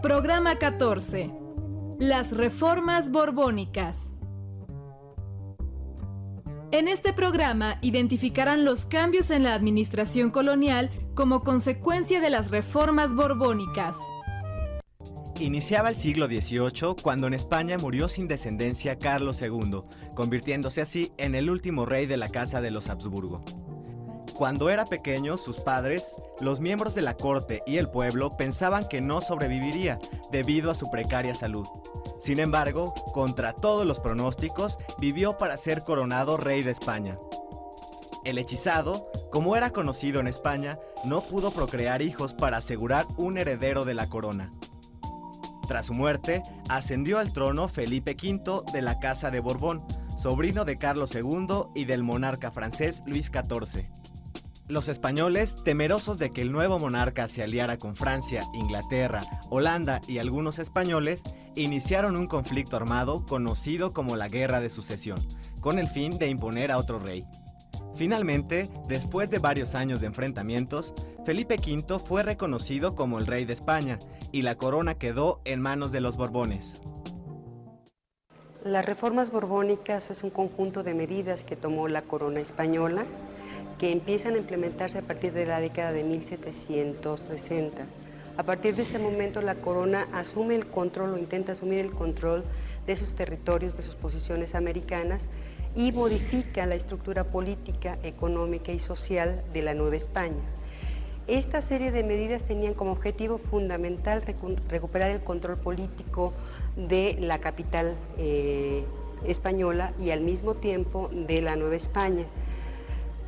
Programa 14. Las reformas borbónicas. En este programa identificarán los cambios en la administración colonial como consecuencia de las reformas borbónicas. Iniciaba el siglo XVIII cuando en España murió sin descendencia Carlos II, convirtiéndose así en el último rey de la Casa de los Habsburgo. Cuando era pequeño, sus padres, los miembros de la corte y el pueblo pensaban que no sobreviviría debido a su precaria salud. Sin embargo, contra todos los pronósticos, vivió para ser coronado rey de España. El hechizado, como era conocido en España, no pudo procrear hijos para asegurar un heredero de la corona. Tras su muerte, ascendió al trono Felipe V de la Casa de Borbón, sobrino de Carlos II y del monarca francés Luis XIV. Los españoles, temerosos de que el nuevo monarca se aliara con Francia, Inglaterra, Holanda y algunos españoles, iniciaron un conflicto armado conocido como la Guerra de Sucesión, con el fin de imponer a otro rey. Finalmente, después de varios años de enfrentamientos, Felipe V fue reconocido como el rey de España y la corona quedó en manos de los Borbones. Las reformas borbónicas es un conjunto de medidas que tomó la corona española que empiezan a implementarse a partir de la década de 1760. A partir de ese momento la corona asume el control o intenta asumir el control de sus territorios, de sus posiciones americanas y modifica la estructura política, económica y social de la Nueva España. Esta serie de medidas tenían como objetivo fundamental recuperar el control político de la capital española y al mismo tiempo de la Nueva España.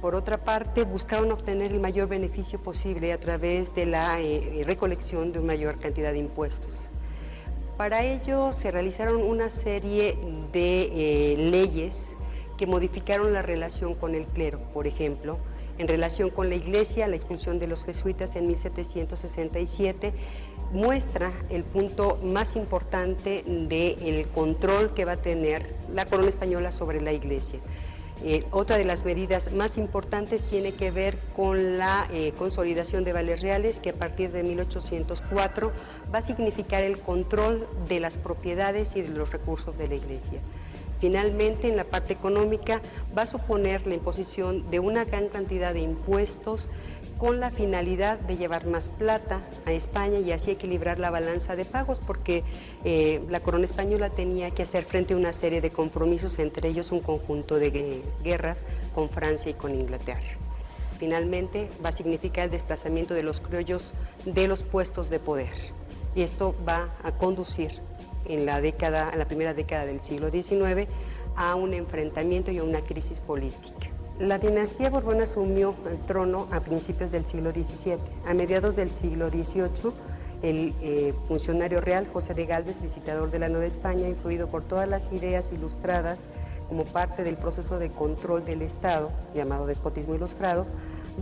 Por otra parte, buscaban obtener el mayor beneficio posible a través de la recolección de una mayor cantidad de impuestos. Para ello se realizaron una serie de leyes que modificaron la relación con el clero. Por ejemplo, en relación con la Iglesia, la expulsión de los jesuitas en 1767 muestra el punto más importante del control que va a tener la corona española sobre la Iglesia. Otra de las medidas más importantes tiene que ver con la consolidación de vales reales, que a partir de 1804 va a significar el control de las propiedades y de los recursos de la Iglesia. Finalmente, en la parte económica, va a suponer la imposición de una gran cantidad de impuestos con la finalidad de llevar más plata a España y así equilibrar la balanza de pagos, porque la corona española tenía que hacer frente a una serie de compromisos, entre ellos un conjunto de guerras con Francia y con Inglaterra. Finalmente, va a significar el desplazamiento de los criollos de los puestos de poder, y esto va a conducir en la primera década del siglo XIX a un enfrentamiento y a una crisis política. La dinastía Borbón asumió el trono a principios del siglo XVII. A mediados del siglo XVIII, el funcionario real José de Gálvez, visitador de la Nueva España, influido por todas las ideas ilustradas como parte del proceso de control del Estado, llamado despotismo ilustrado,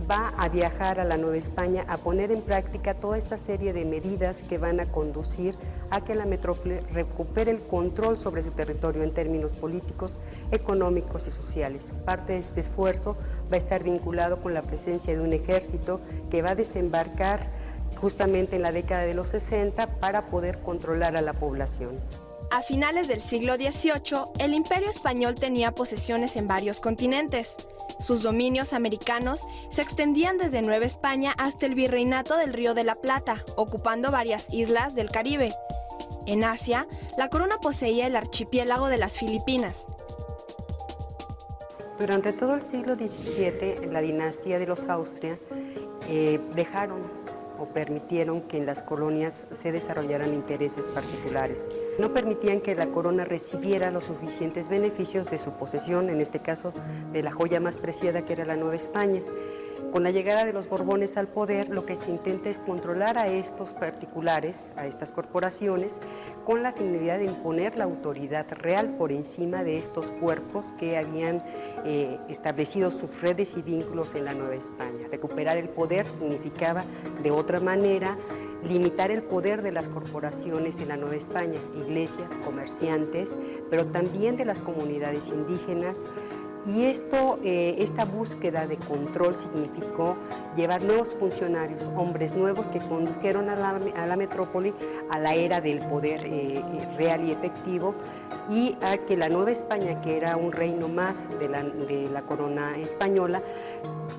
va a viajar a la Nueva España a poner en práctica toda esta serie de medidas que van a conducir a que la metrópoli recupere el control sobre su territorio en términos políticos, económicos y sociales. Parte de este esfuerzo va a estar vinculado con la presencia de un ejército que va a desembarcar justamente en la década de los 60 para poder controlar a la población. A finales del siglo XVIII, el Imperio Español tenía posesiones en varios continentes. Sus dominios americanos se extendían desde Nueva España hasta el Virreinato del Río de la Plata, ocupando varias islas del Caribe. En Asia, la corona poseía el archipiélago de las Filipinas. Durante todo el siglo XVII, la dinastía de los Austria dejaron o permitieron que en las colonias se desarrollaran intereses particulares. No permitían que la corona recibiera los suficientes beneficios de su posesión, en este caso de la joya más preciada que era la Nueva España. Con la llegada de los Borbones al poder, lo que se intenta es controlar a estos particulares, a estas corporaciones, con la finalidad de imponer la autoridad real por encima de estos cuerpos que habían establecido sus redes y vínculos en la Nueva España. Recuperar el poder significaba, de otra manera, limitar el poder de las corporaciones en la Nueva España, iglesia, comerciantes, pero también de las comunidades indígenas Y esta búsqueda de control significó llevar nuevos funcionarios, hombres nuevos que condujeron a la metrópoli a la era del poder real y efectivo, y a que la Nueva España, que era un reino más de la corona española,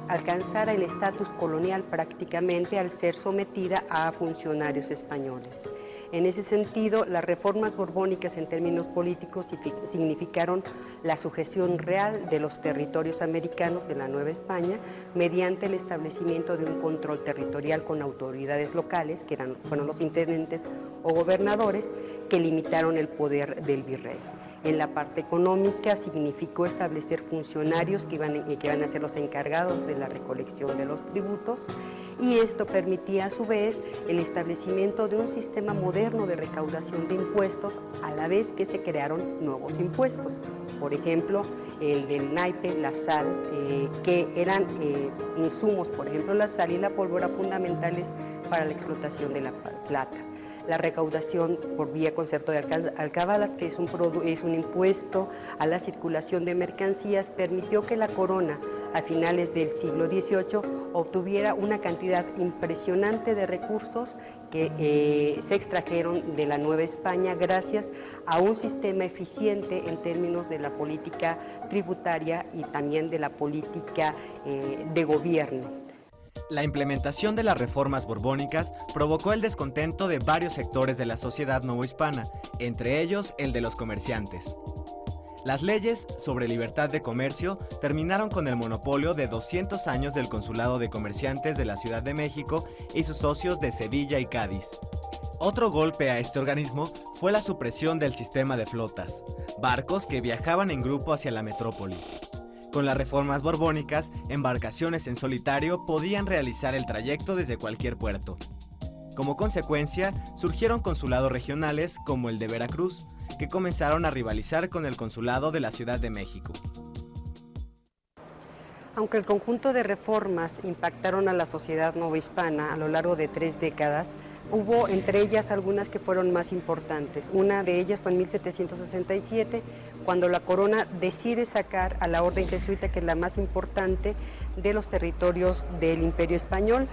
alcanzara el estatus colonial prácticamente al ser sometida a funcionarios españoles. En ese sentido, las reformas borbónicas en términos políticos significaron la sujeción real de los territorios americanos de la Nueva España mediante el establecimiento de un control territorial con autoridades locales, que fueron los intendentes o gobernadores, que limitaron el poder del virrey. En la parte económica significó establecer funcionarios que iban a ser los encargados de la recolección de los tributos, y esto permitía a su vez el establecimiento de un sistema moderno de recaudación de impuestos, a la vez que se crearon nuevos impuestos. Por ejemplo, el del naipe, la sal, que eran insumos, por ejemplo la sal y la pólvora, fundamentales para la explotación de la plata. La recaudación por vía concepto de alcabalas, que es un impuesto a la circulación de mercancías, permitió que la corona a finales del siglo XVIII obtuviera una cantidad impresionante de recursos que se extrajeron de la Nueva España gracias a un sistema eficiente en términos de la política tributaria y también de la política de gobierno. La implementación de las reformas borbónicas provocó el descontento de varios sectores de la sociedad novohispana, entre ellos el de los comerciantes. Las leyes sobre libertad de comercio terminaron con el monopolio de 200 años del Consulado de Comerciantes de la Ciudad de México y sus socios de Sevilla y Cádiz. Otro golpe a este organismo fue la supresión del sistema de flotas, barcos que viajaban en grupo hacia la metrópoli. Con las reformas borbónicas, embarcaciones en solitario podían realizar el trayecto desde cualquier puerto. Como consecuencia, surgieron consulados regionales como el de Veracruz, que comenzaron a rivalizar con el consulado de la Ciudad de México. Aunque el conjunto de reformas impactaron a la sociedad novohispana a lo largo de 3 décadas, hubo entre ellas algunas que fueron más importantes. Una de ellas fue en 1767, cuando la corona decide sacar a la orden jesuita, que es la más importante de los territorios del Imperio Español.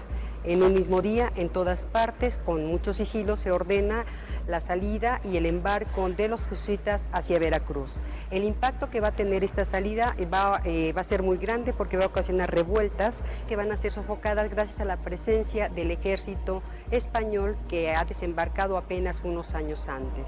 En un mismo día, en todas partes, con mucho sigilo, se ordena la salida y el embarco de los jesuitas hacia Veracruz. El impacto que va a tener esta salida va a ser muy grande, porque va a ocasionar revueltas que van a ser sofocadas gracias a la presencia del ejército español, que ha desembarcado apenas unos años antes.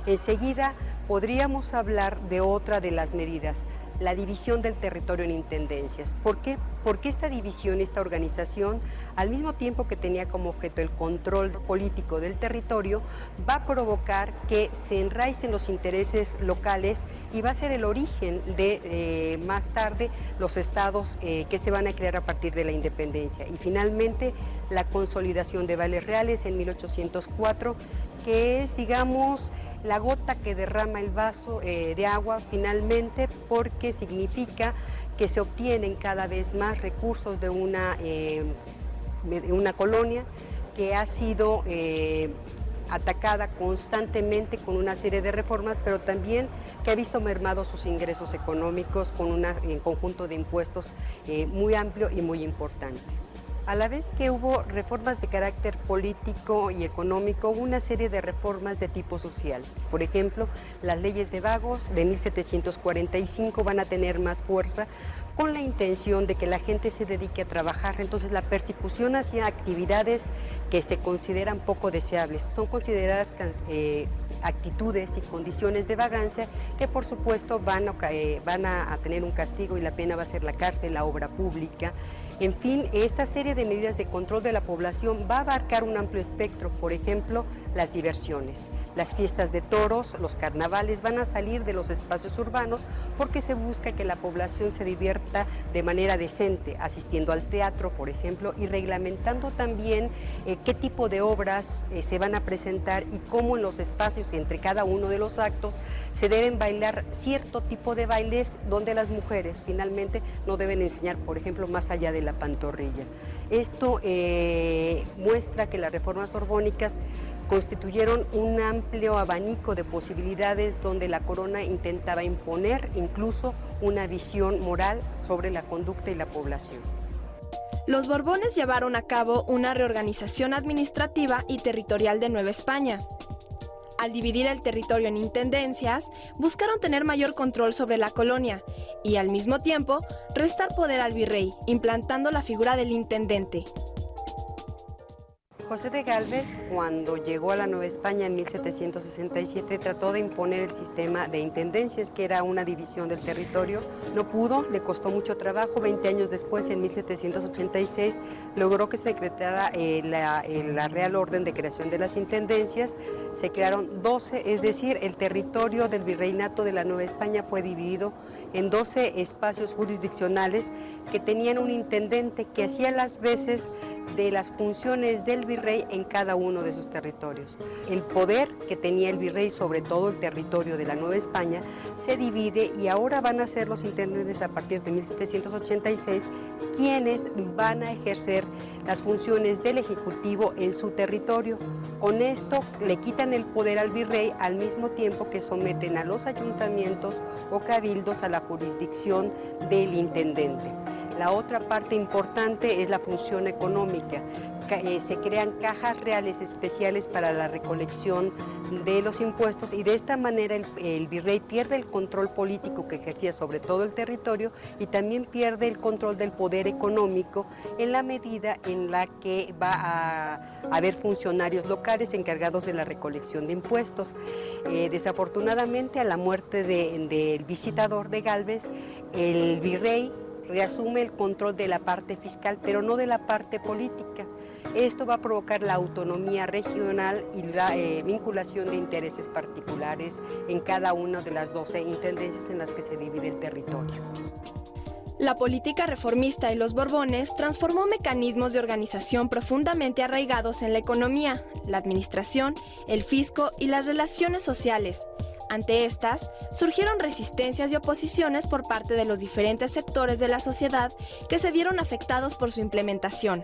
Enseguida podríamos hablar de otra de las medidas, la división del territorio en intendencias. ¿Por qué? Porque esta división, esta organización, al mismo tiempo que tenía como objeto el control político del territorio, va a provocar que se enraicen los intereses locales y va a ser el origen de, más tarde, los estados que se van a crear a partir de la independencia. Y finalmente, la consolidación de vales reales en 1804, que es, digamos, la gota que derrama el vaso de agua finalmente, porque significa que se obtienen cada vez más recursos de una colonia que ha sido atacada constantemente con una serie de reformas, pero también que ha visto mermados sus ingresos económicos con un conjunto de impuestos muy amplio y muy importante. A la vez que hubo reformas de carácter político y económico, hubo una serie de reformas de tipo social. Por ejemplo, las leyes de vagos de 1745 van a tener más fuerza, con la intención de que la gente se dedique a trabajar. Entonces, la persecución hacia actividades que se consideran poco deseables son consideradas actitudes y condiciones de vagancia que, por supuesto, van a tener un castigo, y la pena va a ser la cárcel, la obra pública. En fin, esta serie de medidas de control de la población va a abarcar un amplio espectro. Por ejemplo, las diversiones, las fiestas de toros, los carnavales van a salir de los espacios urbanos, porque se busca que la población se divierta de manera decente, asistiendo al teatro, por ejemplo, y reglamentando también qué tipo de obras se van a presentar y cómo en los espacios entre cada uno de los actos se deben bailar cierto tipo de bailes, donde las mujeres finalmente no deben enseñar, por ejemplo, más allá de la pantorrilla. Esto muestra que las reformas borbónicas constituyeron un amplio abanico de posibilidades, donde la corona intentaba imponer incluso una visión moral sobre la conducta y la población. Los Borbones llevaron a cabo una reorganización administrativa y territorial de Nueva España. Al dividir el territorio en intendencias, buscaron tener mayor control sobre la colonia y, al mismo tiempo, restar poder al virrey, implantando la figura del intendente. José de Gálvez, cuando llegó a la Nueva España en 1767, trató de imponer el sistema de intendencias, que era una división del territorio. No pudo, le costó mucho trabajo. 20 años después, en 1786, logró que se decretara la Real Orden de Creación de las Intendencias. Se crearon 12, es decir, el territorio del virreinato de la Nueva España fue dividido en 12 espacios jurisdiccionales que tenían un intendente que hacía las veces de las funciones del virrey en cada uno de sus territorios. El poder que tenía el virrey sobre todo el territorio de la Nueva España se divide y ahora van a ser los intendentes a partir de 1786 quienes van a ejercer las funciones del Ejecutivo en su territorio. Con esto le quitan el poder al virrey al mismo tiempo que someten a los ayuntamientos o cabildos a la jurisdicción del intendente. La otra parte importante es la función económica. Se crean cajas reales especiales para la recolección de los impuestos y de esta manera el virrey pierde el control político que ejercía sobre todo el territorio y también pierde el control del poder económico en la medida en la que va a haber funcionarios locales encargados de la recolección de impuestos. Desafortunadamente, a la muerte del visitador de Gálvez, el virrey reasume el control de la parte fiscal, pero no de la parte política. Esto va a provocar la autonomía regional y la vinculación de intereses particulares en cada una de las 12 intendencias en las que se divide el territorio. La política reformista de los Borbones transformó mecanismos de organización profundamente arraigados en la economía, la administración, el fisco y las relaciones sociales. Ante estas, surgieron resistencias y oposiciones por parte de los diferentes sectores de la sociedad que se vieron afectados por su implementación.